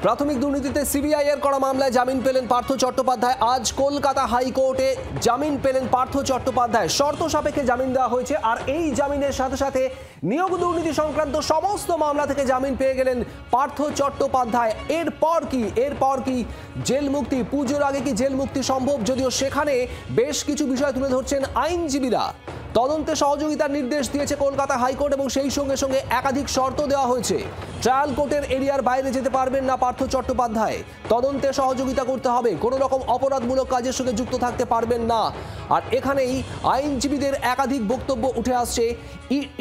প্রাথমিক দুর্নীতিতে সিবিআই এর করা মামলায় জামিন পেলেন পার্থ চট্টোপাধ্যায়। আজ কলকাতা হাইকোর্টে জামিন পেলেন পার্থ চট্টোপাধ্যায়। শর্ত সাপেক্ষে জামিন দেওয়া হয়েছে, আর এই জামিনের সাথে সাথে নিয়োগ দুর্নীতি সংক্রান্ত সমস্ত মামলা থেকে জামিন পেয়ে গেলেন পার্থ চট্টোপাধ্যায়। এরপর কি জেল মুক্তি? পুজোর আগে কি জেল মুক্তি সম্ভব? যদিও সেখানে বেশ কিছু বিষয় তুলে ধরছেন আইনজীবীরা। তদন্তে সহযোগিতার নির্দেশ দিয়েছে কলকাতা হাইকোর্ট এবং সেই সঙ্গে সঙ্গে একাধিক শর্ত দেওয়া হয়েছে। ট্রায়াল কোর্টের এরিয়ার বাইরে যেতে পারবেন না পার্থ চট্টোপাধ্যায়। তদন্তে সহযোগিতা করতে হবে, কোনো রকম অপরাধমূলক কাজের সঙ্গে যুক্ত থাকতে পারবেন না। আর এখানেই আইনজীবীদের একাধিক বক্তব্য উঠে আসছে।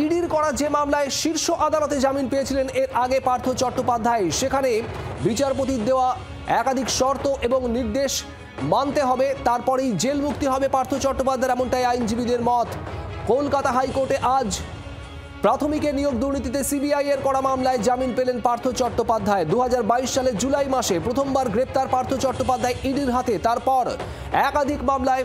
ইডির করা যে মামলায় শীর্ষ আদালতে জামিন পেয়েছিলেন এর আগে পার্থ চট্টোপাধ্যায়, সেখানে বিচারপতির দেওয়া একাধিক শর্ত এবং নির্দেশ মানতে হবে, তারপরেই জেল মুক্তি হবে পার্থ চট্টোপাধ্যায়ের, এমনটাই আইনজীবীদের মত। কলকাতা হাইকোর্টে আজ প্রাথমিকের নিয়োগ দুর্নীতিতে সিবিআই এর করা মামলায় জামিন পেলেন পার্থ চট্টোপাধ্যায়। 2022 সালের জুলাই মাসে প্রথমবার গ্রেপ্তার পার্থ চট্টোপাধ্যায় ইডির হাতে। তারপর একাধিক মামলায়,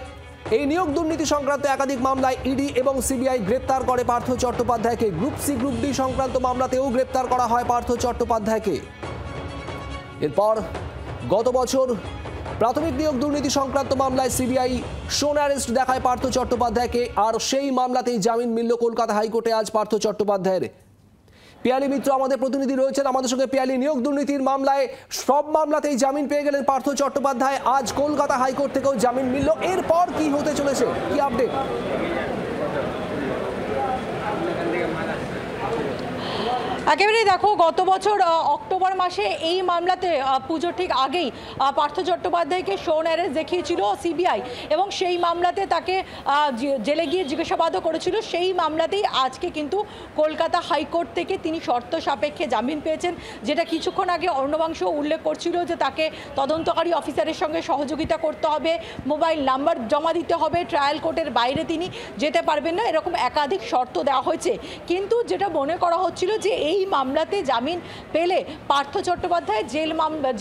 এই নিয়োগ দুর্নীতি সংক্রান্ত একাধিক মামলায় ইডি এবং সিবিআই গ্রেপ্তার করে পার্থ চট্টোপাধ্যায়কে। গ্রুপ সি গ্রুপ ডি সংক্রান্ত মামলাতেও গ্রেপ্তার করা হয় পার্থ চট্টোপাধ্যায়কে। এরপর গত বছর প্রাথমিক নিয়োগ দুর্নীতি সংক্রান্ত মামলায় সিবিআই শোন অ্যারেস্ট দেখায় পার্থ চট্টোপাধ্যায়কে, আর সেই মামলাতেই জামিন মিলল কলকাতা হাইকোর্টে আজ পার্থ চট্টোপাধ্যায়ের। পিয়ালি মিত্র আমাদের প্রতিনিধি রয়েছেন আমাদের সঙ্গে। পিয়ালি, নিয়োগ দুর্নীতির মামলায় সব মামলাতেই জামিন পেয়ে গেলেন পার্থ চট্টোপাধ্যায়, আজ কলকাতা হাইকোর্ট থেকেও জামিন মিলল। এরপর কি হতে চলেছে, কি আপডেট? একেবারেই দেখো, গত বছর অক্টোবর মাসে এই মামলাতে পুজোর ঠিক আগেই পার্থ চট্টোপাধ্যায়কে শোন অ্যারেস্ট দেখিয়েছিল সিবিআই এবং সেই মামলাতে তাকে জেলে গিয়ে জিজ্ঞাসাবাদও করেছিল। সেই মামলাতেই আজকে কিন্তু কলকাতা হাইকোর্ট থেকে তিনি শর্ত সাপেক্ষে জামিন পেয়েছেন, যেটা কিছুক্ষণ আগে অর্ণবাংশ উল্লেখ করছিল যে তাকে তদন্তকারী অফিসারের সঙ্গে সহযোগিতা করতে হবে, মোবাইল নাম্বার জমা দিতে হবে, ট্রায়াল কোর্টের বাইরে তিনি যেতে পারবেন না, এরকম একাধিক শর্ত দেওয়া হয়েছে। কিন্তু যেটা মনে করা হচ্ছিল যে এই মামলাতে জামিন পেলে পার্থ চট্টোপাধ্যায়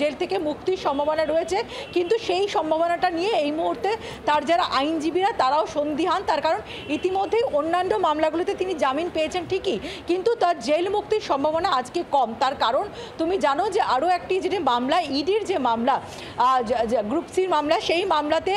জেল থেকে মুক্তির সম্ভাবনা রয়েছে, কিন্তু সেই সম্ভাবনাটা নিয়ে এই মুহূর্তে তার যারা আইনজীবীরা তারাও সন্দিহান। তার কারণ ইতিমধ্যেই অন্যান্য মামলাগুলোতে তিনি জামিন পেয়েছেন ঠিকই, কিন্তু তার জেল মুক্তির সম্ভাবনা আজকে কম। তার কারণ তুমি জানো যে আরও একটি যেটি মামলা, ইডির যে মামলা, গ্রুপ সির মামলা, সেই মামলাতে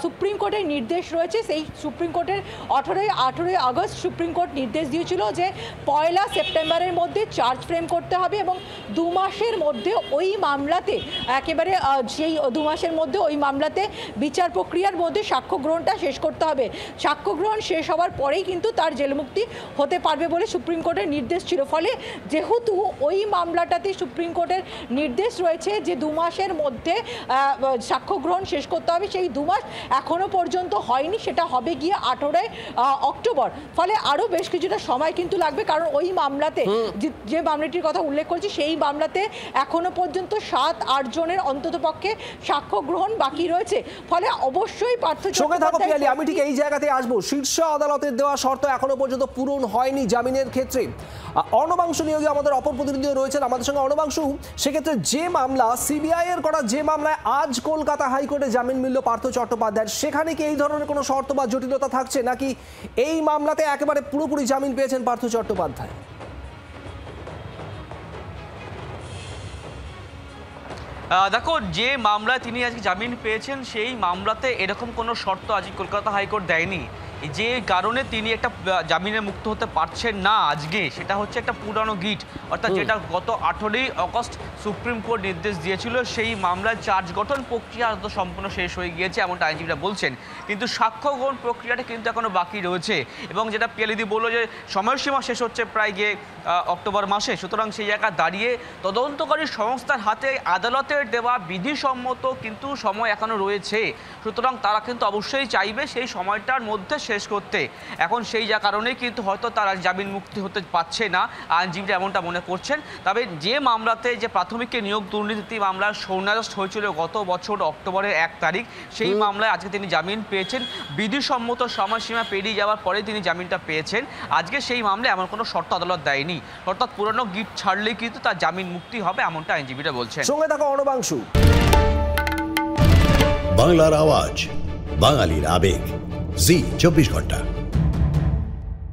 সুপ্রিম কোর্টের নির্দেশ রয়েছে। সেই সুপ্রিম কোর্টের 18 আগস্ট সুপ্রিম কোর্ট নির্দেশ দিয়েছিল যে 1 সেপ্টেম্বরের মধ্যে চার্জ ফ্রেম করতে হবে এবং 2 মাসের মধ্যে ওই মামলাতে একেবারে সেই 2 মাসের মধ্যে ওই মামলাতে বিচার প্রক্রিয়ার মধ্যে সাক্ষ্য গ্রহণটা শেষ করতে হবে। সাক্ষ্য গ্রহণ শেষ হওয়ার পরেই কিন্তু তার জেল মুক্তি হতে পারবে বলে সুপ্রিম কোর্টের নির্দেশ ছিল। ফলে যেহেতু ওই মামলাটাতে সুপ্রিম কোর্টের নির্দেশ রয়েছে যে 2 মাসের মধ্যে সাক্ষ্য গ্রহণ শেষ করতে হবে, সেই 2 মাস এখনও পর্যন্ত হয়নি, সেটা হবে গিয়ে 18 অক্টোবর। ফলে আরও বেশ কিছুটা সময় কিন্তু লাগবে, কারণ ওই মামলাতে যে মামলাটির কথা উল্লেখ করছি সেই মামলাতে এখনো পর্যন্ত 7-8 জনের অন্ততপক্ষে সাক্ষ্য গ্রহণ বাকি রয়েছে। ফলে অবশ্যই পার্থ চট্টোপাধ্যায়, আমি ঠিক এই জায়গাতে আসবো। শীর্ষ আদালতের দেওয়া শর্ত এখনো পর্যন্ত পূরণ হয়নি জামিনের ক্ষেত্রে। অর্ণবাংশ নিয়োগে আমাদের অপর প্রতিনিধি রয়েছেন আমাদের সঙ্গে। অর্ণবাংশ, সেক্ষেত্রে যে মামলা সিবিআই এর করা, যে মামলায় আজ কলকাতা হাইকোর্টে জামিন মিলল পার্থ চট্টোপাধ্যায়ের, সেখানে কি এই ধরনের কোনো শর্ত বা জটিলতা থাকছে, নাকি এই মামলাতে একেবারে পুরোপুরি জামিন পেয়েছেন পার্থ চট্টোপাধ্যায়? দেখো, যে মামলায় তিনি আজকে জামিন পেয়েছেন সেই মামলাতে এরকম কোনো শর্ত আজ কলকাতা হাইকোর্ট দেয়নি। যে কারণে তিনি একটা জামিনে মুক্ত হতে পারছেন না আজকে, সেটা হচ্ছে একটা পুরানো গিট, অর্থাৎ যেটা গত 18 আগস্ট সুপ্রিম কোর্ট নির্দেশ দিয়েছিল। সেই মামলায় চার্জ গঠন প্রক্রিয়া সম্পূর্ণ শেষ হয়ে গিয়েছে এমনটা আইনজীবীরা বলছেন, কিন্তু সাক্ষ্য গ্রহণ প্রক্রিয়াটা কিন্তু এখনও বাকি রয়েছে। এবং যেটা পিয়ালিদি বললো যে সময়সীমা শেষ হচ্ছে প্রায় গিয়ে অক্টোবর মাসে, সুতরাং সেই জায়গা দাঁড়িয়ে তদন্তকারী সংস্থার হাতে আদালতের দেওয়া বিধিসম্মত কিন্তু সময় এখনও রয়েছে। সুতরাং তারা কিন্তু অবশ্যই চাইবে সেই সময়টার মধ্যে শেষ করতে। এখন সেই কারণেই কিন্তু হয়তো তারা জামিন মুক্তি হতে পারছে না, আইনজীবীরা এমনটা মনে করছেন। তবে যে মামলাতে, যে প্রাথমিকের নিয়োগ দুর্নীতি মামলার শোন অ্যারেস্ট হয়েছিল গত বছর অক্টোবরের 1 তারিখ, সেই মামলায় আজকে তিনি জামিন পেয়েছেন। বিধিসম্মত সময়সীমা পেরিয়ে যাওয়ার পরে তিনি জামিনটা পেয়েছেন। আজকে সেই মামলায় এমন কোনো শর্ত আদালত দেয়নি, অর্থাৎ পুরনো গিট ছাড়লেই কিন্তু তার জামিন মুক্তি হবে এমনটা আইনজীবীরা বলছেন। সঙ্গে থাকা অর্ণবাংশ। বাংলার আওয়াজ, বাঙালির আবেগ, জি 24 ঘন্টা।